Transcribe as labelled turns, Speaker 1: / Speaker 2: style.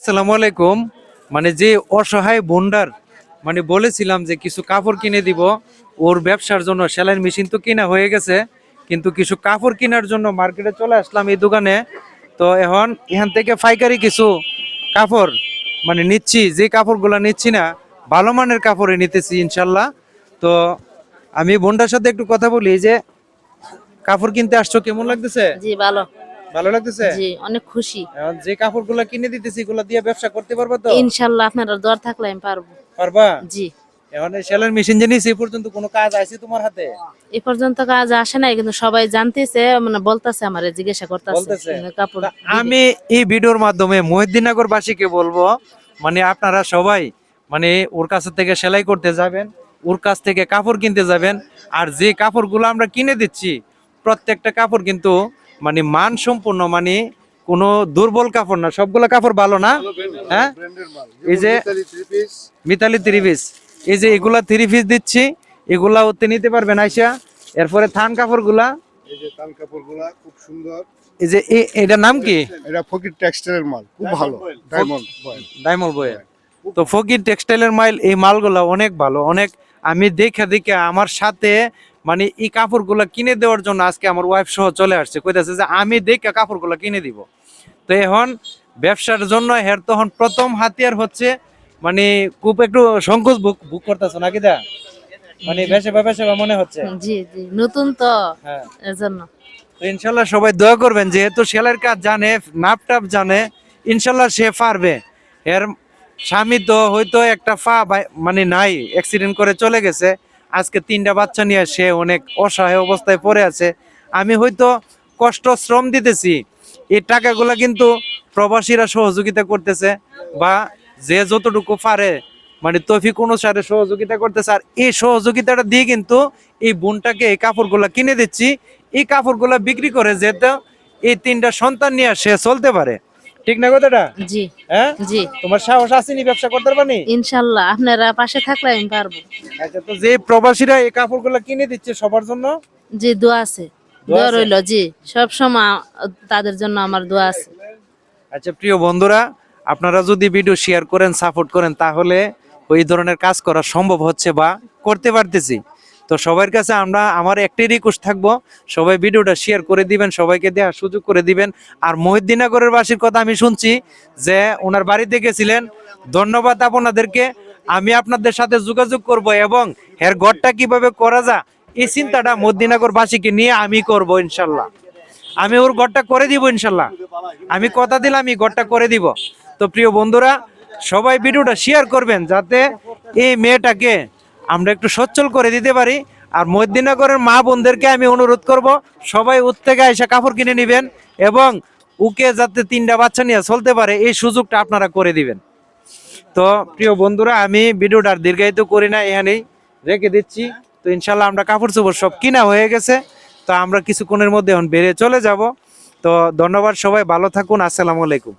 Speaker 1: আসসালামু আলাইকুম। মানে যে অসহায় বোনডার মানে বলেছিলাম যে কিছু কাপড় কিনে দিব, ওর ব্যবসার জন্য সেলাইয়ের মেশিন তো কিনা হয়ে গেছে, কিন্তু কিছু কাপড় কেনার জন্য মার্কেটে চলে আসলাম এই দোকানে। তো এখন এখান থেকে পাইকারি কিছু কাপড় মানে নিচ্ছি, যে কাপড়গুলো নিচ্ছি না ভালো মানের কাপড়ে নিতেছি ইনশাল্লাহ। তো আমি বোনটার সাথে একটু কথা বলি যে কাপড় কিনতে আসছো, কেমন লাগতেছে?
Speaker 2: জি ভালো।
Speaker 1: ভালো লাগতেছে?
Speaker 2: জি অনেক খুশি।
Speaker 1: এখন যে কাপড়গুলো কিনে দিতেছি এগুলো দিয়ে ব্যবসা করতে পারবা তো?
Speaker 2: ইনশাল্লাহ আপনার দর থাকলে আমি পারবো।
Speaker 1: পারবা?
Speaker 2: জি।
Speaker 1: এখন এই সেলাইয়ের মেশিন যে নিছি, এই পর্যন্ত কোনো কাজ আছে তোমার হাতে?
Speaker 2: এ পর্যন্ত কাজ আসে নাই, কিন্তু সবাই জানতেছে, মানে বলতাছে, আমারে জিজ্ঞাসা করতেছে
Speaker 1: বলতেছে।
Speaker 2: কাপড়
Speaker 1: তা
Speaker 2: দিবে।
Speaker 1: আমি এই ভিডিওর মাধ্যমে মহিউদ্দিননগর বাসীকে বলবো, মানে আপনারা সবাই মানে ওর কাছ থেকে সেলাই করতে যাবেন, ওর কাছ থেকে কাপড় কিনতে যাবেন। আর যে কাপড়গুলো আমরা কিনে দিচ্ছি প্রত্যেকটা কাপড় কিন্তু মানে মান সম্পূর্ণ, মানে কোনো দুর্বল কাপড় না, সবগুলো কাপড় ভালো না। হ্যাঁ, এই যে মিতালি থ্রি পিস, এই যে এগুলা থ্রি পিস দিচ্ছি, এগুলা ওতে নিতে পারবেন আইসা। এরপরে থান কাপড়গুলা,
Speaker 3: এই যে তান কাপড়গুলা খুব সুন্দর।
Speaker 1: এই যে এটার নাম কি?
Speaker 3: এটা ফকির টেক্সটাইলের মাল, খুব ভালো। Diamond voile.
Speaker 1: Diamond voile. তো ফকির টেক্সটাইলের মাল, এই মালগুলা অনেক ভালো, অনেক। আমি দেখে দেখে আমার সাথে মানে এই কাপড়গুলা কিনে দেওয়ার জন্য আজকে আমার ওয়াইফ সহ চলে আসছে, কইতাছে যে আমি দেখে কাপড়গুলা কিনে দিব। তো এখন ব্যবসার জন্য হের তখন প্রথম হাতিয়ার হচ্ছে মানে খুব একটু সংকোচ বুক করতেছ নাকি দা, মানে বেশে মনে হচ্ছে।
Speaker 2: জি জি নতুন তো,
Speaker 1: হ্যাঁ,
Speaker 2: এর জন্য।
Speaker 1: তো ইনশাল্লাহ সবাই দোয়া করবেন, যেহেতু সেলাইয়ের কাজ জানে, নাপ টাপ জানে, ইনশাল্লাহ সে পারবে। এর স্বামী তো হয়তো একটা মানে নাই, অ্যাক্সিডেন্ট করে চলে গেছে। আজকে 3টা বাচ্চা নিয়ে সে অনেক অসহায় অবস্থায় পড়ে আছে। আমি হয়তো কষ্ট শ্রম দিতেছি, এই টাকাগুলা কিন্তু প্রবাসীরা সহযোগিতা করতেছে, বা যে যতটুকু পারে মানে তৌফিক অনুসারে সহযোগিতা করতেছে। আর এই সহযোগিতাটা দিয়ে কিন্তু এই বোনটাকে এই কাপড়গুলা কিনে দিচ্ছি, এই কাপড়গুলা বিক্রি করে যেতে এই 3টা সন্তান নিয়ে সে চলতে পারে। ঠিক না কথাটা?
Speaker 2: জি
Speaker 1: হ্যাঁ,
Speaker 2: জি
Speaker 1: তোমার সাহস আসেনি ব্যবসা করতে পারবানি?
Speaker 2: ইনশাল্লাহ আপনারা পাশে থাকলে আমি পারবো।
Speaker 1: আচ্ছা, তো যে প্রবাসীরা এই কাপড়গুলা কিনে দিচ্ছে সবার জন্য
Speaker 2: জি দোয়া আছে,
Speaker 1: দোয়া
Speaker 2: দোয়া
Speaker 1: আছে?
Speaker 2: রইল। জি সব সময় তাদের জন্য আমার দোয়া আছে।
Speaker 1: আচ্ছা প্রিয় বন্ধুরা, আপনারা যদি ভিডিও শেয়ার করেন, সাপোর্ট করেন, তাহলে ওই ধরনের কাজ করা সম্ভব হচ্ছে বা করতে পারতেছি। তো সবার কাছে আমার একটাই রিকোয়েস্ট থাকবো, সবাই ভিডিওটা শেয়ার করে দিবেন, সবাইকে দেওয়ার সুযোগ করে দিবেন। আর মহিউদ্দিননগরের বাসীর কথা আমি শুনছি যে ওনার বাড়িতে গেছিলেন, ধন্যবাদ আপনাদেরকে। আমি আপনাদের সাথে যোগাযোগ করব এবং এর ঘরটা কিভাবে করা যায় এই চিন্তাটা মহিউদ্দিননগর বাসীকে নিয়ে আমি করব ইনশাল্লাহ। আমি ওর ঘরটা করে দিব ইনশাল্লাহ, আমি কথা দিলাম এই ঘরটা করে দিব। তো প্রিয় বন্ধুরা, সবাই ভিডিওটা শেয়ার করবেন যাতে এই মেয়েটাকে আমরা একটু সচ্ছল করে দিতে পারি। আর মহিউদ্দিননগরের মা বোনদেরকে আমি অনুরোধ করব, সবাই ওর থেকে এসে কাপড় কিনে নেবেন এবং ওকে যাতে 3টা বাচ্চা নিয়ে চলতে পারে এই সুযোগটা আপনারা করে দিবেন। তো প্রিয় বন্ধুরা, আমি ভিডিওটা আর দীর্ঘায়িত করি না, এখানেই রেখে দিচ্ছি। তো ইনশাল্লাহ আমরা কাপড় চোপড় সব কিনা হয়ে গেছে, তো আমরা কিছুক্ষণের মধ্যে এখন বেরিয়ে চলে যাব। তো ধন্যবাদ, সবাই ভালো থাকুন, আসসালামু আলাইকুম।